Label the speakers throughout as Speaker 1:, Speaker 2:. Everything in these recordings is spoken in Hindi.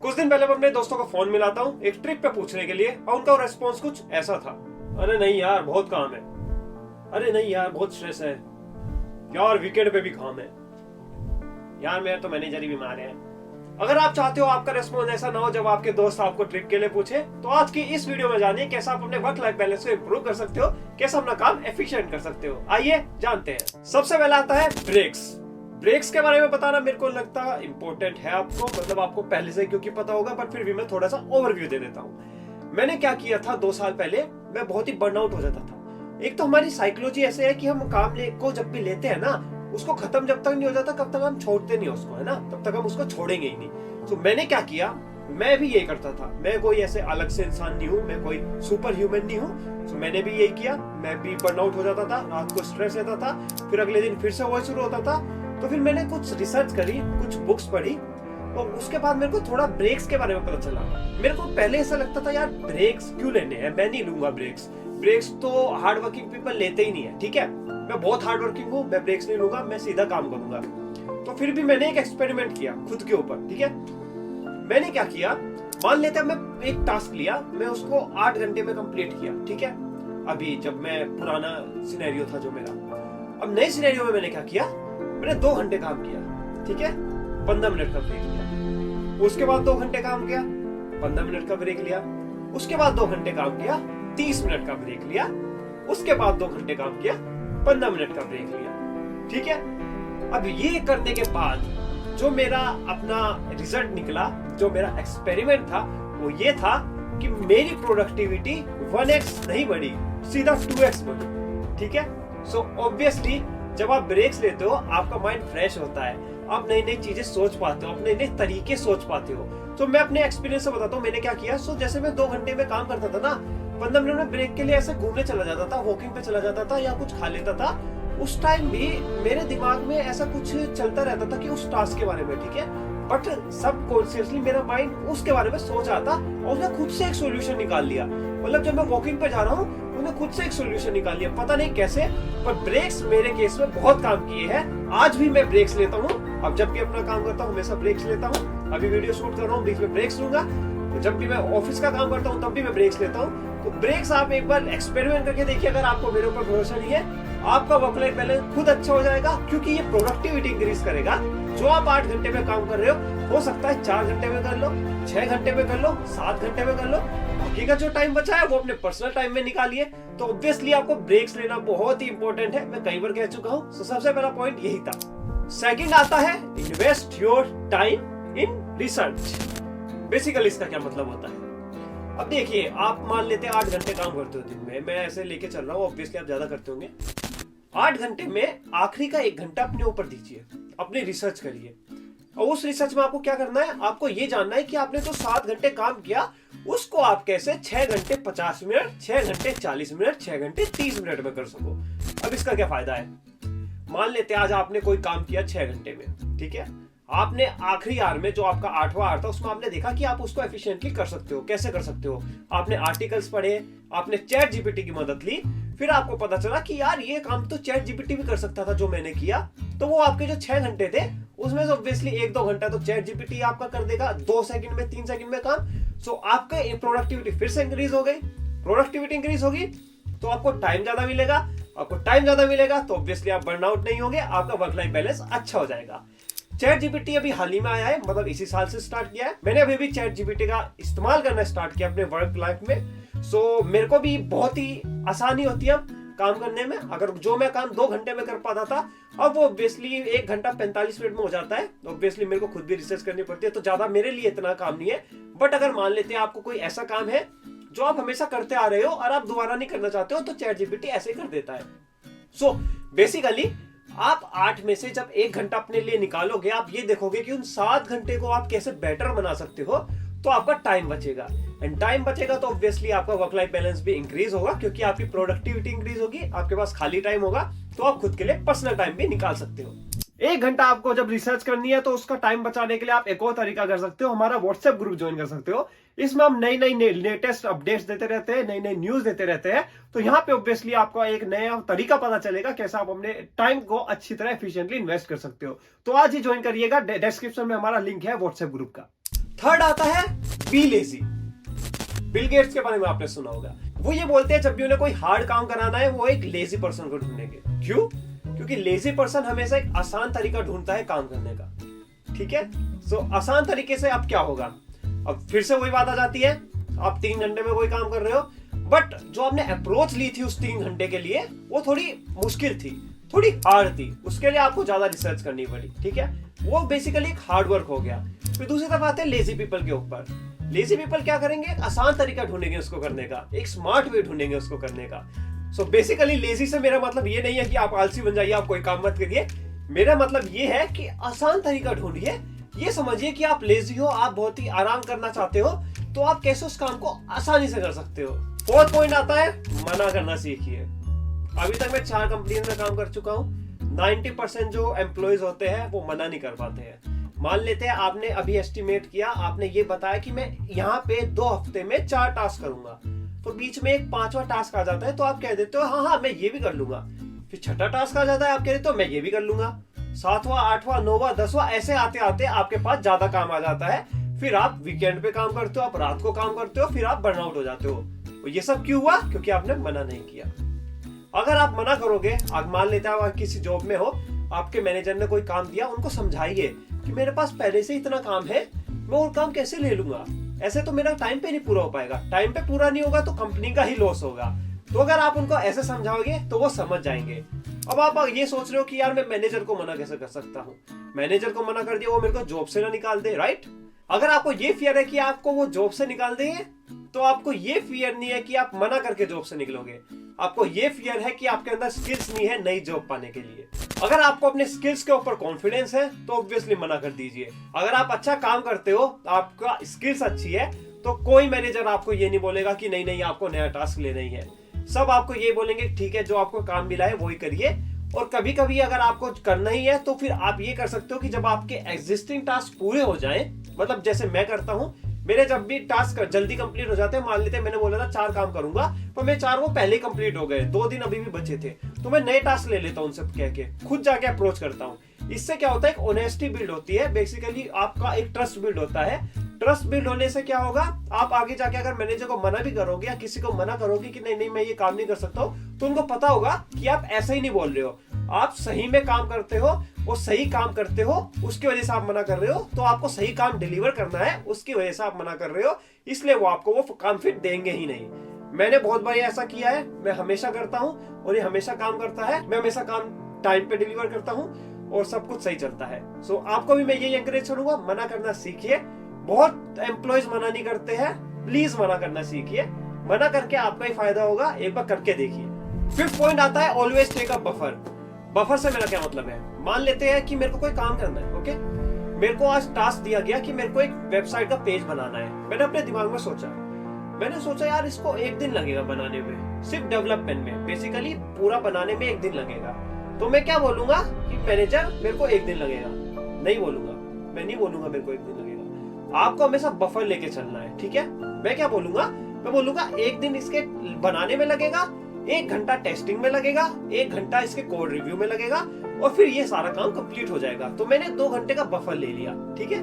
Speaker 1: कुछ दिन पहले मैं अपने दोस्तों को फोन मिलाता हूँ एक ट्रिप पे पूछने के लिए और उनका रेस्पॉन्स कुछ ऐसा था। अरे नहीं यार बहुत काम है, अरे नहीं यार बहुत स्ट्रेस है, यार वीकेंड पे भी काम है, यार मेरा तो मैनेजर ही बीमार है। अगर आप चाहते हो आपका रेस्पॉन्स ऐसा ना हो जब आपके दोस्त आपको ट्रिप के लिए पूछे, तो आज की इस वीडियो में जानिए कैसे आप अपने वर्क लाइफ बैलेंस को इंप्रूव कर सकते हो, कैसे अपना काम एफिशिएंट कर सकते हो। आइए जानते हैं। सबसे पहला आता है ब्रेक्स। ब्रेक्स के बारे में बताना मेरे को लगता है इंपॉर्टेंट है आपको, मतलब आपको पहले से क्योंकि पता होगा, पर फिर भी मैं थोड़ा सा ओवरव्यू दे देता हूँ। मैंने क्या किया था 2 साल पहले, मैं बहुत ही बर्नआउट हो जाता था। एक तो हमारी साइकोलॉजी ऐसे है कि हम काम को जब भी लेते हैं ना, उसको खत्म जब तक नहीं हो जाता कब तक हम छोड़ते नहीं उसको, है ना, तब तक हम उसको छोड़ेंगे ही नहीं। तो मैंने क्या किया, मैं भी यही करता था। मैं कोई ऐसे अलग से इंसान नहीं हूँ, मैं कोई सुपर ह्यूमन नहीं हूँ। तो मैंने भी यही किया, मैं भी बर्नआउट हो जाता था, रात को स्ट्रेस रहता था, फिर अगले दिन फिर से वही शुरू होता था। तो फिर मैंने कुछ रिसर्च करी, कुछ बुक्स पढ़ी, और उसके बाद मेरे को थोड़ा ब्रेक्स के बारे में पता चला। मेरे को पहले ऐसा लगता था यार ब्रेक्स क्यों लेने हैं, मैं नहीं लूंगा ब्रेक्स। ब्रेक्स तो हार्ड वर्किंग पीपल लेते ही नहीं है, ठीक है, मैं बहुत हार्ड वर्किंग हूँ, मैं ब्रेक्स नहीं लूंगा, मैं सीधा काम करूंगा। तो फिर भी मैंने एक एक्सपेरिमेंट किया खुद के ऊपर, ठीक है। मैंने क्या किया, मान लेते हैं मैं एक टास्क लिया, मैं उसको 8 घंटे में कंप्लीट किया, ठीक है। अभी जब मैं पुराना सिनेरियो था जो मेरा, अब नए सिनेरियो में मैंने क्या किया, मैंने 2 घंटे काम किया, ठीक है, 15 मिनट का ब्रेक लिया। उसके बाद 2 घंटे काम किया, 15 मिनट का ब्रेक लिया। उसके बाद 2 घंटे काम किया, 30 मिनट का ब्रेक लिया। उसके बाद 2 घंटे काम किया, 15 मिनट का ब्रेक लिया, ठीक है। अब ये करने के बाद जो मेरा अपना रिजल्ट निकला, जो मेरा एक्सपेरिमेंट था, वो ये था कि मेरी प्रोडक्टिविटी 1x नहीं बढ़ी, सीधा 2x बढ़ी, ठीक है। सो ऑब्वियसली जब आप ब्रेक्स लेते हो आपका माइंड फ्रेश होता है, आप नई नई चीजें सोच पाते हो, अपने नए तरीके सोच पाते हो। तो मैं अपने एक्सपीरियंस से बताता हूँ मैंने क्या किया। सो जैसे मैं 2 घंटे में काम करता था ना, 15 मिनट में ब्रेक के लिए ऐसे घूमने चला जाता था, वॉकिंग पे चला जाता था या कुछ खा लेता था। उस टाइम भी मेरे दिमाग में ऐसा कुछ चलता रहता था कि उस टास्क के बारे में, ठीक है, बट सब कॉन्शियसली मेरा माइंड उसके बारे में सोच रहा था और उसने खुद से एक सोल्यूशन निकाल लिया। मतलब जब मैं वॉकिंग पे जा रहा हूँ, उन्होंने खुद से एक सोल्यूशन निकाल लिया, पता नहीं कैसे, पर ब्रेक्स मेरे केस में बहुत काम किए हैं। आज भी मैं ब्रेक्स लेता हूँ, अब जब भी अपना काम करता हूँ हमेशा ब्रेक्स लेता हूँ। अभी वीडियो शूट कर रहा हूँ, बीच में ब्रेक्स लूंगा। तो जब भी मैं ऑफिस का काम करता हूँ तब भी मैं ब्रेक्स लेता हूँ। तो ब्रेक्स आप एक बार एक्सपेरिमेंट करके देखिए, अगर आपको मेरे ऊपर भरोसा नहीं है, आपका वर्क लाइफ बैलेंस खुद अच्छा हो जाएगा, क्योंकि ये प्रोडक्टिविटी इंक्रीज करेगा। जो आप 8 घंटे में काम कर रहे हो सकता है 4 घंटे में कर लो, 6 घंटे में कर लो, 7 घंटे में कर लो। बाकी का जो टाइम बचा है वो अपने पर्सनल टाइम में निकालिए। तो ऑब्वियसली आपको ब्रेक्स लेना बहुत ही इंपॉर्टेंट है, मैं कई बार कह चुका हूँ। तो सबसे पहला पॉइंट यही था। सेकंड आता है invest your time in research. Basically इसका क्या मतलब होता है, अब देखिए, आप मान लेते हैं 8 घंटे काम करते हो दिन में, मैं ऐसे लेके चल रहा हूँ, ऑब्वियसली आप ज्यादा करते होंगे। 8 घंटे में आखिरी का 1 घंटा अपने ऊपर दीजिए, अपनी रिसर्च करिए। और उस रिसर्च में आपको क्या करना है, आपको ये जानना है कि आपने जो 7 घंटे काम किया उसको आप कैसे 6 घंटे 50 मिनट, 6 घंटे 40 मिनट, 6 घंटे 30 मिनट में कर सको। अब इसका क्या फायदा है, मान लेते हैं आज आपने कोई काम किया 6 घंटे में, ठीक है। आपने आखिरी आवर में जो आपका 8वां आवर था उसमें आपने देखा कि आप उसको एफिशिएंटली कर सकते हो। कैसे कर सकते हो, आपने आर्टिकल्स पढ़े, आपने चैट जीपीटी की मदद ली, फिर आपको पता चला कि यार ये काम तो चैट जीपीटी भी कर सकता था जो मैंने किया। तो वो आपके जो 6 घंटे थे उसमें से ऑब्वियसली 1-2 घंटा तो चैट जीपीटी आपका कर देगा, 2 सेकंड में 3 सेकंड में काम। सो आपका प्रोडक्टिविटी फिर से इंक्रीज हो गई। प्रोडक्टिविटी इंक्रीज होगी तो आपको टाइम ज्यादा मिलेगा, आपको टाइम ज्यादा मिलेगा तो ऑब्वियसली आप बर्नआउट नहीं होंगे, आपका वर्क लाइफ बैलेंस अच्छा हो जाएगा। चैट जीपीटी अभी हाल ही में आया है, मतलब इसी साल से स्टार्ट किया है मैंने, अभी भी चैट जीपीटी का इस्तेमाल करना स्टार्ट किया अपने वर्क लाइफ में। सो मेरे को भी बहुत ही आसानी होती है काम करने में। अगर जो मैं काम 2 घंटे में कर पाता था, अब वो ऑब्वियसली 1 घंटा 45 मिनट में हो जाता है। ऑब्वियसली मेरे को खुद भी रिसर्च करनी पड़ती है, तो ज्यादा मेरे लिए इतना काम नहीं है। बट अगर मान लेते हैं आपको कोई ऐसा काम है जो आप हमेशा करते आ रहे हो और आप दोबारा नहीं करना चाहते हो, तो चैट जीपीटी ऐसे कर देता है। सो बेसिकली आप 8 में से जब 1 घंटा अपने लिए निकालोगे, आप ये देखोगे कि उन 7 घंटे को आप कैसे बेटर बना सकते हो, तो आपका टाइम बचेगा। एंड टाइम बचेगा तो ऑब्वियसली आपका वर्क लाइफ बैलेंस भी इंक्रीज होगा, क्योंकि आपकी प्रोडक्टिविटी इंक्रीज होगी, आपके पास खाली टाइम होगा, तो आप खुद के लिए पर्सनल टाइम भी निकाल सकते हो। 1 घंटा आपको जब रिसर्च करनी है तो उसका टाइम बचाने के लिए आप एक और तरीका कर सकते हो, हमारा व्हाट्सएप ग्रुप ज्वाइन कर सकते हो। इसमें हम नई नई लेटेस्ट अपडेट्स देते रहते हैं, नई नई न्यूज देते रहते हैं। तो यहाँ पे ऑब्वियसली आपको एक नया तरीका पता चलेगा कैसे आप अपने टाइम को अच्छी तरह एफिशिएंटली इन्वेस्ट कर सकते हो। तो आज ही ज्वाइन करिएगा, डिस्क्रिप्शन में हमारा लिंक है व्हाट्सएप ग्रुप का। थर्ड आता है बी लेजी। बिल गेट्स के बारे में आपने सुना होगा, वो ये बोलते हैं जब भी उन्हें कोई हार्ड काम कराना है वो एक लेजी पर्सन को ढूंढेंगे। क्यों? क्योंकि लेजी पर्सन हमेशा एक आसान तरीका ढूंढता है काम करने का। ठीक है, सो आसान तरीके से अब क्या होगा, अब फिर से वही बात आ जाती है, आप 3 घंटे में कोई काम कर रहे हो, बट जो आपने अप्रोच ली थी उस 3 घंटे के लिए वो थोड़ी मुश्किल थी, थोड़ी हार्ड थी, उसके लिए आपको ज्यादा रिसर्च करनी पड़ी। ठीक है, वो बेसिकली एक हार्ड वर्क हो गया। फिर दूसरी तरफ आते हैं लेजी पीपल के ऊपर। लेजी पीपल क्या करेंगे, एक आसान तरीका ढूंढेंगे उसको करने का, एक स्मार्ट वे ढूंढेंगे उसको करने का। सो बेसिकली लेजी से मेरा मतलब ये नहीं है कि आप आलसी बन जाइए, आप कोई काम मत करिए। मेरा मतलब ये है कि आसान तरीका ढूंढिए। ये समझिए कि आप लेजी हो, आप बहुत ही आराम करना चाहते हो, तो आप कैसे उस काम को आसानी से कर सकते हो। फोर्थ पॉइंट आता है मना करना सीखिए। अभी तक मैं 4 कंपनी में काम कर चुका हूँ। 90% जो एम्प्लॉयज होते हैं वो मना नहीं कर पाते हैं। मान लेते हैं आपने अभी एस्टिमेट किया, आपने ये बताया कि मैं यहाँ पे 2 हफ्ते में 4 टास्क करूंगा, तो बीच में एक 5वां टास्क आ जाता है तो आप कह देते हो हाँ मैं ये भी कर लूंगा। फिर 6ठा टास्क आ जाता है, आप कह देते हो मैं ये भी कर लूंगा। 7वां 8वां 9वां 10वां ऐसे आते आते आपके पास ज्यादा काम आ जाता है। फिर आप वीकेंड पे काम करते हो, आप रात को काम करते हो, फिर आप बर्नआउट हो जाते हो। तो ये सब क्यों हुआ? क्योंकि आपने मना नहीं किया। अगर आप मना करोगे, आप मान लेते हैं आप किसी जॉब में हो, आपके मैनेजर ने कोई काम दिया, उनको समझाइए कि मेरे पास पहले से इतना काम है, मैं और काम कैसे ले लूंगा, ऐसे तो मेरा टाइम पे नहीं पूरा हो पाएगा। टाइम पे पूरा नहीं होगा तो कंपनी का ही लॉस होगा। तो अगर आप उनको ऐसे समझाओगे तो वो समझ जाएंगे। अब आप ये सोच रहे हो कि यार मैं मैनेजर को मना कैसे कर सकता हूँ, मैनेजर को मना कर दिया वो मेरे को जॉब से ना निकाल दे, राइट? अगर आपको ये फियर है कि आपको वो जॉब से निकाल देंगे, तो आपको ये फियर नहीं है कि आप मना करके जॉब से निकलोगे। आपको ये फियर है कि आपके अंदर स्किल्स नहीं है नई जॉब पाने के लिए। अगर आपको अपने स्किल्स के ऊपर कॉन्फिडेंस है तो ऑब्वियसली मना कर दीजिए। अगर आप अच्छा काम करते हो, आपका स्किल्स अच्छी है, तो कोई मैनेजर आपको ये नहीं बोलेगा कि नहीं नहीं आपको नया टास्क लेना ही है। सब आपको ये बोलेंगे ठीक है जो आपको काम मिला है वही करिए। और कभी कभी अगर आपको करना ही है तो फिर आप ये कर सकते हो कि जब आपके एग्जिस्टिंग टास्क पूरे हो जाए, मतलब जैसे मैं करता हूँ, मेरे जब भी टास्क जल्दी कंप्लीट हो जाते हैं, मान लेते हैं मैंने बोला था 4 काम करूंगा, तो मैं 4 वो पहले कंप्लीट हो गए, 2 दिन अभी भी बचे थे, तो मैं नए टास्क ले लेता हूं उनसे कह के, खुद जाके अप्रोच करता हूं। इससे क्या होता है, एक ऑनेस्टी बिल्ड होती है, बेसिकली आपका एक ट्रस्ट बिल्ड होता है। ट्रस्ट बिल्ड होने से क्या होगा, आप आगे जाके अगर मैनेजर को मना भी करोगे या किसी को मना करोगे कि नहीं नहीं मैं ये काम नहीं कर सकता हूँ, तो उनको पता होगा कि आप ऐसा ही नहीं बोल रहे हो, आप सही में काम करते हो और सही काम करते हो, उसकी वजह से आप मना कर रहे हो। तो आपको सही काम डिलीवर करना है, उसकी वजह से आप मना कर रहे हो, इसलिए वो आपको वो काम फिर देंगे ही नहीं। मैंने बहुत बार ऐसा किया है, मैं हमेशा करता हूँ और ये हमेशा काम करता है। मैं हमेशा काम टाइम पे डिलीवर करता हूँ और सब कुछ सही चलता है। सो आपको भी मैं ये एंकरेज करूंगा, मना करना सीखिए। बहुत एम्प्लॉयज मना नहीं करते हैं, प्लीज मना करना सीखिए। मना करके आपका ही फायदा होगा, एक बार करके देखिए। 5th पॉइंट आता है always take a buffer. Buffer से मेरा क्या मतलब है, मान लेते हैं कि मेरे को कोई काम करना है, ओके, मेरे को आज टास्क दिया गया कि मेरे को एक वेबसाइट का पेज बनाना है। मैंने अपने दिमाग में सोचा, मैंने सोचा यार इसको 1 दिन लगेगा बनाने में, सिर्फ डेवलपमेंट में, बेसिकली पूरा बनाने में 1 दिन लगेगा। तो मैं क्या बोलूंगा कि मैनेजर मेरे को 1 दिन लगेगा, नहीं बोलूंगा, मैं नहीं बोलूंगा मेरे को 1 दिन लगेगा। आपको हमेशा बफर लेके चलना है, ठीक है? मैं क्या बोलूंगा, मैं बोलूंगा 1 दिन इसके बनाने में लगेगा, 1 घंटा टेस्टिंग में लगेगा, 1 घंटा इसके कोड रिव्यू में लगेगा और फिर ये सारा काम कंप्लीट हो जाएगा। तो मैंने 2 घंटे का बफर ले लिया, ठीक है?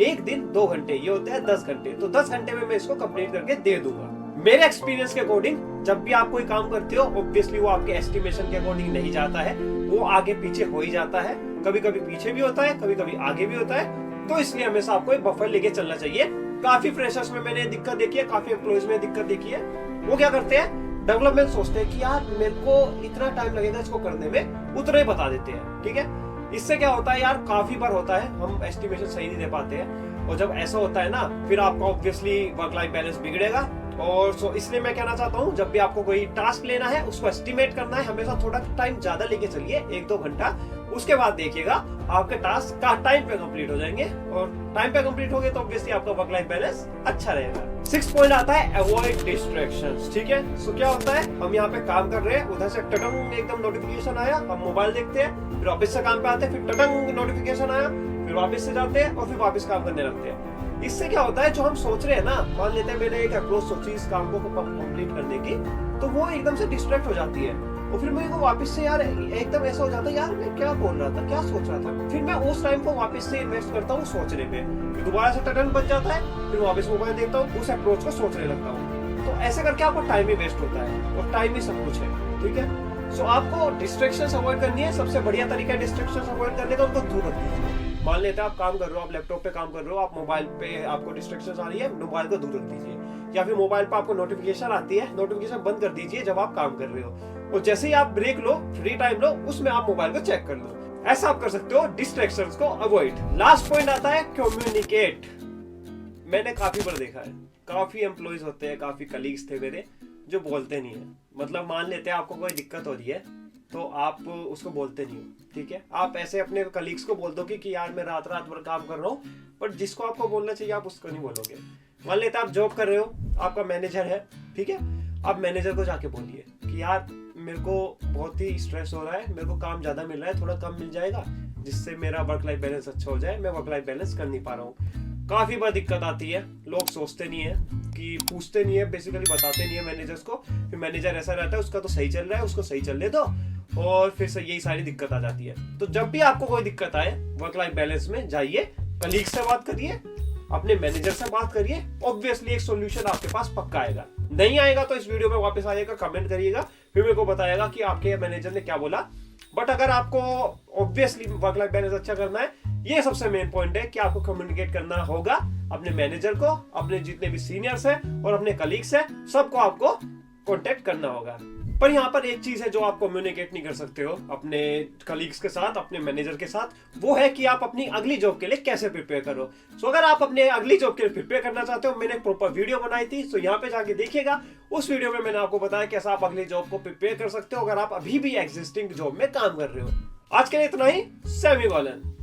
Speaker 1: 1 दिन 2 घंटे, ये होते हैं 10 घंटे। तो 10 घंटे में मैं इसको कंप्लीट करके दे दूंगा। मेरे एक्सपीरियंस के अकॉर्डिंग जब भी आप कोई काम करते हो, ऑब्वियसली वो आपके एस्टिमेशन के अकॉर्डिंग नहीं जाता है, वो आगे पीछे हो ही जाता है, कभी कभी पीछे भी होता है, कभी कभी आगे भी होता है। तो इसलिए हमेशा आपको एक बफर लेके चलना चाहिए। काफी फ्रेशर्स में मैंने दिक्कत देखी है, काफी एम्प्लॉइज में दिक्कत देखी है। वो क्या करते हैं, डेवलपमेंट सोचते हैं कि यार मेरे को इतना टाइम लगेगा इसको करने में, उतना ही बता देते हैं, ठीक है? इससे क्या होता है यार, काफी बार होता है हम एस्टिमेशन सही नहीं दे पाते हैं, और जब ऐसा होता है ना, फिर आपका ऑब्वियसली वर्क लाइफ बैलेंस बिगड़ेगा। और सो इसलिए मैं कहना चाहता हूँ, जब भी आपको कोई टास्क लेना है, उसको एस्टिमेट करना है, हमेशा थोड़ा टाइम ज्यादा लेके चलिए, 1-2 घंटा। उसके बाद देखिएगा आपके टास्क का टाइम पे कंप्लीट हो जाएंगे, और टाइम पे कंप्लीट हो गए तो ऑब्वियसली आपका वर्क लाइफ बैलेंस अच्छा रहेगा। 6th पॉइंट आता है अवॉइड डिस्ट्रैक्शंस, ठीक है? सो क्या होता है, हम यहाँ पे काम कर रहे हैं, उधर से टटंग एकदम नोटिफिकेशन आया, हम मोबाइल देखते हैं, फिर ऑफिस से काम पे आते हैं, फिर टटंग नोटिफिकेशन आया, फिर वापस से जाते हैं और फिर वापस काम करने लगते हैं। इससे क्या होता है, जो हम सोच रहे हैं ना, मान लेते हैं मैंने एक अप्रोच सोची इस काम को कंप्लीट करने की, तो वो एकदम से डिस्ट्रैक्ट हो जाती है। और फिर मेरे को वापस से यार एकदम ऐसा हो जाता है, यार मैं क्या बोल रहा था, क्या सोच रहा था। फिर मैं उस टाइम को वापस से इन्वेस्ट करता हूँ सोचने पे, दोबारा से टर्न बच जाता है, फिर वापस मोबाइल देखता हूँ, उस अप्रोच को सोचने लगता हूँ। तो ऐसे करके आपको टाइम ही वेस्ट होता है, और टाइम ही सब कुछ है, ठीक है। सो आपको डिस्ट्रैक्शंस अवॉइड करनी है। सबसे बढ़िया तरीका है डिस्ट्रैक्शंस अवॉइड करने का, उनको दूर रख दीजिए। मान लेते हैं आप काम कर रहे हो, आप लैपटॉप पे काम कर रहे हो, आप मोबाइल पे आपको डिस्ट्रैक्शंस आ रही है, मोबाइल को दूर रख दीजिए। या फिर मोबाइल पे आपको नोटिफिकेशन आती है, नोटिफिकेशन बंद कर दीजिए जब आप काम कर रहे हो, और जैसे ही आप ब्रेक लो, फ्री टाइम लो, उसमें आप मोबाइल को चेक कर लो। ऐसा आप कर सकते हो डिस्ट्रैक्शंस को अवॉइड। लास्ट पॉइंट आता है कम्युनिकेट। मैंने काफी बार देखा है, काफी एम्प्लॉइज होते हैं, काफी कलीग्स थे मेरे जो बोलते नहीं है। मतलब मान लेते हैं आपको कोई दिक्कत हो रही है तो आप उसको बोलते नहीं हो, ठीक है। आप ऐसे अपने कलीग्स को बोल दोगे कि यार मैं रात भर काम कर रहा हूँ, बट जिसको आपको बोलना चाहिए आप उसको नहीं बोलोगे। मान लेते हैं आप जॉब कर रहे हो, आपका मैनेजर है, ठीक है। आप मैनेजर को जाके बोलिए कि यार मेरे को बहुत ही स्ट्रेस हो रहा है, मेरे को काम ज्यादा मिल रहा है, थोड़ा कम मिल जाएगा जिससे मेरा वर्क लाइफ बैलेंस अच्छा हो जाए, मैं वर्क लाइफ बैलेंस कर नहीं पा रहा हूँ। काफी बार दिक्कत आती है, लोग सोचते नहीं है कि पूछते नहीं है, बेसिकली बताते नहीं है मैनेजर्स को। फिर मैनेजर ऐसा रहता है उसका तो सही चल रहा है, उसको सही चलने दो, और फिर से यही सारी दिक्कत आ जाती है। तो जब भी आपको कोई दिक्कत आए वर्क लाइफ बैलेंस में, जाइए कलीग से बात करिए, अपने मैनेजर से बात करिए, ऑब्वियसली एक सॉल्यूशन आपके पास पक्का आएगा। नहीं आएगा तो इस वीडियो में वापस आइएगा, कमेंट करिएगा, फिर मेरे को बताइएगा कि आपके मैनेजर ने क्या बोला। बट अगर आपको ऑब्वियसली वर्क लाइफ बैलेंस अच्छा करना है, ये सबसे मेन पॉइंट है कि आपको कम्युनिकेट करना होगा अपने मैनेजर को, अपने जितने भी सीनियर्स हैं और अपने कलीग्स हैं, सबको आपको कॉन्टेक्ट करना होगा। पर यहाँ पर एक चीज है जो आप कम्युनिकेट नहीं कर सकते हो अपने कलीग्स के साथ, अपने मैनेजर के साथ, वो है कि आप अपनी अगली जॉब के लिए कैसे प्रिपेयर करो। सो अगर आप अपने अगली जॉब के लिए प्रिपेयर करना चाहते हो, मैंने एक प्रॉपर वीडियो बनाई थी, सो यहाँ पे जाके देखिएगा। उस वीडियो में मैंने आपको बताया कैसे आप अगली जॉब को प्रिपेयर कर सकते हो अगर आप अभी भी एग्जिस्टिंग जॉब में काम कर रहे हो। आज के लिए इतना ही। सेमीकोलन।